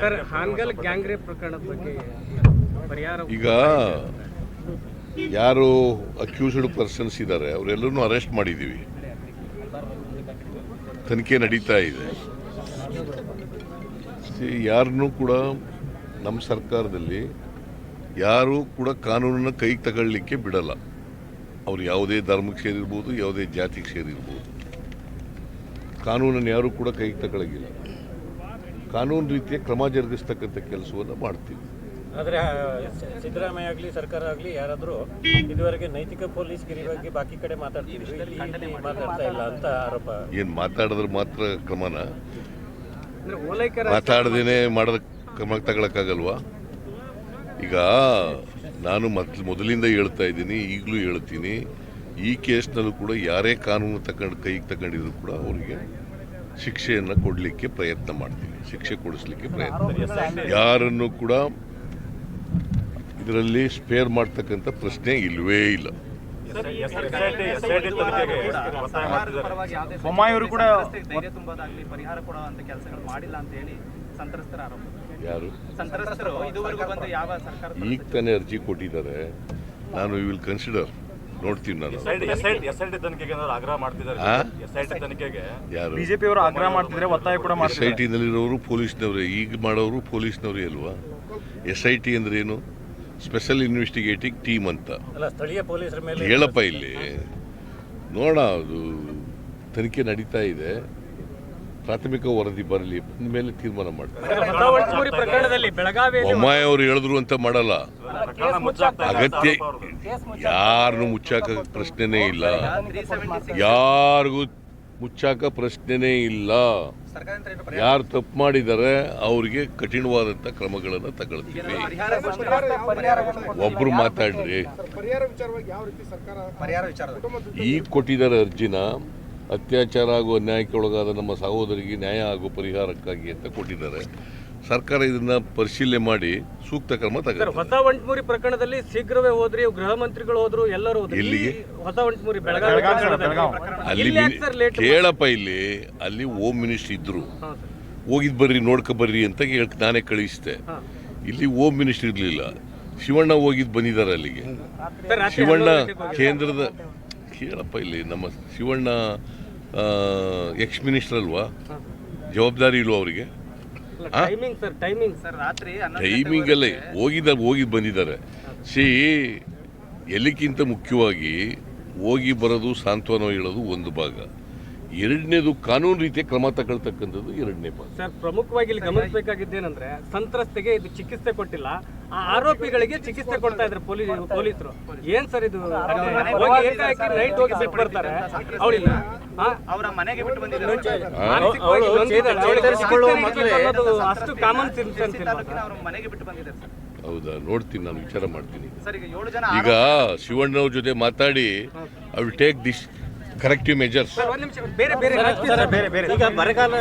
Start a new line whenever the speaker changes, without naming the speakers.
Sir Hangal gang rape ಪ್ರಕರಣದ ಬಗ್ಗೆ ಪರಿಹಾರ
ಈಗ ಯಾರು ಅಕ್ಯೂಸ್ಡ್ ಪರ್ಸನ್ಸ್ ಇದ್ದಾರೆ ಅವರೆಲ್ಲರೂ ಅರೆಸ್ಟ್ ಮಾಡಿದ್ದೀವಿ, ತನಿಖೆ ನಡೀತಾ ಇದೆ. ಯಾರನ್ನೂ ಕೂಡ ನಮ್ಮ ಸರ್ಕಾರದಲ್ಲಿ ಯಾರೂ ಕೂಡ ಕಾನೂನನ್ನು ಕೈಗೆ ತಗೊಳ್ಳಿಕ್ಕೆ ಬಿಡಲ್ಲ. ಅವ್ರು ಯಾವುದೇ ಧರ್ಮಕ್ಕೆ ಸೇರಿರ್ಬೋದು, ಯಾವುದೇ ಜಾತಿಗೆ ಸೇರಿರ್ಬೋದು, ಕಾನೂನನ್ನು ಯಾರೂ ಕೂಡ ಕೈಗೆ ತಗೊಳ್ಳೋಂಗಿಲ್ಲ. ಕಾನೂನು ರೀತಿಯ ಕ್ರಮ ಜರುಗಿಸ್ತಕ್ಕಂಥ ಕೆಲಸವನ್ನು ಮಾಡ್ತೀವಿ.
ಆದರೆ ಸಿದ್ದರಾಮಯ್ಯ ಆಗಲಿ ಸರ್ಕಾರ ಆಗಲಿ ಯಾರಾದರೂ ಇದುವರೆಗೆ ನೈತಿಕ ಪೊಲೀಸ್ ಗಿರಿ ಬಗ್ಗೆ ಬಾಕಿ ಕಡೆ ಮಾತಾಡ್ತಿದ್ರು, ಮಾತಾಡ್ತಾ ಇಲ್ಲ ಅಂತ ಆರೋಪ.
ಏನು ಮಾತಾಡಿದ್ರೆ ಮಾತ್ರ ಕ್ರಮನ,
ಓಲೈಕೆ
ಮಾತಾಡದೇನೆ ಮಾಡೋದ ಕ್ರಮ ತಗೊಳಕ್ಕಾಗಲ್ವಾ? ಈಗ ನಾನು ಮೊದಲಿಂದ ಹೇಳ್ತಾ ಇದ್ದೀನಿ, ಈಗಲೂ ಹೇಳ್ತೀನಿ, ಈ ಕೇಸ್ನಲ್ಲೂ ಕೂಡ ಯಾರೇ ಕಾನೂನು ಕೈಗೆ ತಗೊಂಡಿದ್ರು ಕೂಡ ಅವರಿಗೆ ಶಿಕ್ಷೆಯನ್ನು ಕೊಡಲಿಕ್ಕೆ ಪ್ರಯತ್ನ ಮಾಡ್ತೀವಿ, ಶಿಕ್ಷೆ ಕೊಡಿಸ್ಲಿಕ್ಕೆ ಪ್ರಯತ್ನ. ಯಾರನ್ನು ಕೂಡ ಇದರಲ್ಲಿ ಸ್ಪೇರ್ ಮಾಡ್ತಕ್ಕಂಥ ಪ್ರಶ್ನೆ ಇಲ್ಲವೇ ಇಲ್ಲ.
ಬೊಮ್ಮಾಯಿಯವರು ಕೂಡ ಪರಿಹಾರ ಕೊಡುವಂತ ಕೆಲಸಗಳು ಮಾಡಿಲ್ಲ ಅಂತ ಹೇಳಿ ಸಂತ್ರಸ್ತರ ಆರೋಪ.
ಯಾರು
ಸಂತ್ರಸ್ತರು ಇದುವರೆಗೂ ಬಂದು ಯಾವ ಸರ್ಕಾರ
ಈಗ ತಾನೇ ಅರ್ಜಿ ಕೊಟ್ಟಿದ್ದಾರೆ. ನಾನು ವಿಲ್ ಕನ್ಸಿಡರ್ ನೋಡ್ತೀನಿ. ನಾನು
ಆಗ್ರಹ ಮಾಡ್ತಿದ್ದಾರೆ.
ಯಾರು
ಬಿಜೆಪಿ ಅವರು ಆಗ್ರಹ ಮಾಡ್ತಿದ್ರೆ ಒತ್ತಾಯ ಕೂಡ
SIT ನಲ್ಲಿರೋರು ಪೊಲೀಸ್ನವರೇ, ಈಗ ಮಾಡೋರು ಪೊಲೀಸ್ನವರೇ ಅಲ್ವಾ? SIT ಅಂದ್ರೆ ಏನು? ಸ್ಪೆಷಲ್ ಇನ್ವೆಸ್ಟಿಗೇಟಿಂಗ್ ಟೀಮ್ ಅಂತ.
ಸ್ಥಳೀಯ ಪೊಲೀಸರ ಮೇಲೆ
ಹೇಳಪ್ಪ ಇಲ್ಲಿ ನೋಡ, ಅದು ತನಿಖೆ ನಡೀತಾ ಇದೆ, ಪ್ರಾಥಮಿಕ ವರದಿ ಬರಲಿ, ಬಂದ ಮೇಲೆ ತೀರ್ಮಾನ ಮಾಡ್ತಾರೆ.
ಪ್ರಕರಣದಲ್ಲಿ ಬೆಳಗಾವಿ
ಬೊಮ್ಮಾಯಿ ಅವರು ಹೇಳಿದ್ರು ಅಂತ ಮಾಡಲ್ಲ. ಅಗತ್ಯ ಯಾರನ್ನು ಮುಚ್ಚಾಕ ಪ್ರಶ್ನೆನೇ ಇಲ್ಲ, ಯಾರಿಗೂ ಮುಚ್ಚಾಕ ಪ್ರಶ್ನೆನೇ ಇಲ್ಲ. ಯಾರು ತಪ್ಪು ಮಾಡಿದ್ದಾರೆ ಅವ್ರಿಗೆ ಕಠಿಣವಾದಂತ ಕ್ರಮಗಳನ್ನು ತಗೊಳ್ತೀವಿ. ಒಬ್ರು ಮಾತಾಡ್ರಿ. ಈಗ ಕೊಟ್ಟಿದ್ದಾರೆ ಅರ್ಜಿನ, ಅತ್ಯಾಚಾರ ಹಾಗೂ ಅನ್ಯಾಯಕ್ಕೆ ಒಳಗಾದ ನಮ್ಮ ಸಹೋದರಿಗೆ ನ್ಯಾಯ ಹಾಗೂ ಪರಿಹಾರಕ್ಕಾಗಿ ಅಂತ ಕೊಟ್ಟಿದ್ದಾರೆ. ಸರ್ಕಾರ ಇದನ್ನ ಪರಿಶೀಲನೆ ಮಾಡಿ ಸೂಕ್ತ ಕ್ರಮ ತಗೊಂಡು.
ಹೊಸ ವಂಟಮೂರಿ ಪ್ರಕರಣದಲ್ಲಿ ಶೀಘ್ರವೇ ಹೋದ್ರಿ, ಗೃಹ ಮಂತ್ರಿಗಳು ಹೋದ್ರು, ಎಲ್ಲರೂ ಹೋದ್ರು.
ಎಲ್ಲಿಗೆ?
ಹೊಸ ವಂಟಮೂರಿ ಬೆಳಗಾವಿ.
ಅಲ್ಲಿ ಕೇಳಪ್ಪ, ಇಲ್ಲಿ ಅಲ್ಲಿ ಹೋಮ್ ಮಿನಿಸ್ಟರ್ ಇದ್ರು, ಹೋಗಿದ್ ಬರ್ರಿ ನೋಡ್ಕೊ ಬರ್ರಿ ಅಂತ ನಾನೇ ಕಳಿಸಿದೆ. ಇಲ್ಲಿ ಹೋಮ್ ಮಿನಿಸ್ಟರ್ ಇರ್ಲಿಲ್ಲ, ಶಿವಣ್ಣ ಹೋಗಿದ್ ಬಂದಿದ್ದಾರೆ ಅಲ್ಲಿಗೆ. ಶಿವಣ್ಣ ಕೇಂದ್ರದ ಕೇಳಪ್ಪ, ಇಲ್ಲಿ ನಮ್ಮ ಶಿವಣ್ಣ ಎಕ್ಸ್ ಮಿನಿಸ್ಟರ್ ಅಲ್ವಾ, ಜವಾಬ್ದಾರಿ ಇಲ್ವಾ ಅವರಿಗೆ? ಟೈಮಿಂಗ್ ಅಲ್ಲೇ ಹೋಗಿದ್ ಬಂದಿದ್ದಾರೆ. ಎಲ್ಲಿಗಿಂತ ಮುಖ್ಯವಾಗಿ ಹೋಗಿ ಬರೋದು, ಸಾಂತ್ವನ ಹೇಳೋದು ಒಂದು ಭಾಗ, ಎರಡನೇದು ಕಾನೂನು ರೀತಿಯ ಕ್ರಮ ತಗೊಳ್ತಕ್ಕಂಥದ್ದು ಎರಡನೇ ಭಾಗ.
ಸರ್, ಪ್ರಮುಖವಾಗಿ ಇಲ್ಲಿ ಗಮನಿಸಬೇಕಾಗಿದ್ದೇನೆಂದ್ರೆ ಸಂತ್ರಸ್ತೆಗೆ ಇದು ಚಿಕಿತ್ಸೆ ಕೊಟ್ಟಿಲ್ಲ, ಆ ಆರೋಪಿಗಳಿಗೆ ಚಿಕಿತ್ಸೆ ಕೊಡ್ತಾ ಇದ್ದಾರೆ ಪೊಲೀಸರು. ಏನ್ ಸರ್ ಇದು? ನೈಟ್ ಹೋಗಿ ಬಿಟ್ಟು ಬರ್ತಾರೆ, ಅವಳಿಲ್ಲ
ಅವರ ಮನೆಗೆ ಬಿಟ್ಟು ಬಂದಿದ್ದಾರೆ.
ಅಷ್ಟು ಕಾಮನ್ ಸೆನ್ಸ್
ಅವ್ರ ಮನೆಗೆ ಬಿಟ್ಟು ಬಂದಿದ್ದಾರೆ ಸರ್.
ಹೌದಾ? ನೋಡ್ತೀನಿ, ನಾನು ವಿಚಾರ ಮಾಡ್ತೀನಿ.
ಸರ್, ಈಗ 7 ಜನ
ಈಗ ಶಿವಣ್ಣವ್ರ ಜೊತೆ ಮಾತಾಡಿ I will take this corrective measures.
ಬೇರೆ ಬೇರೆ
ಈಗ ಬರಗಾಲ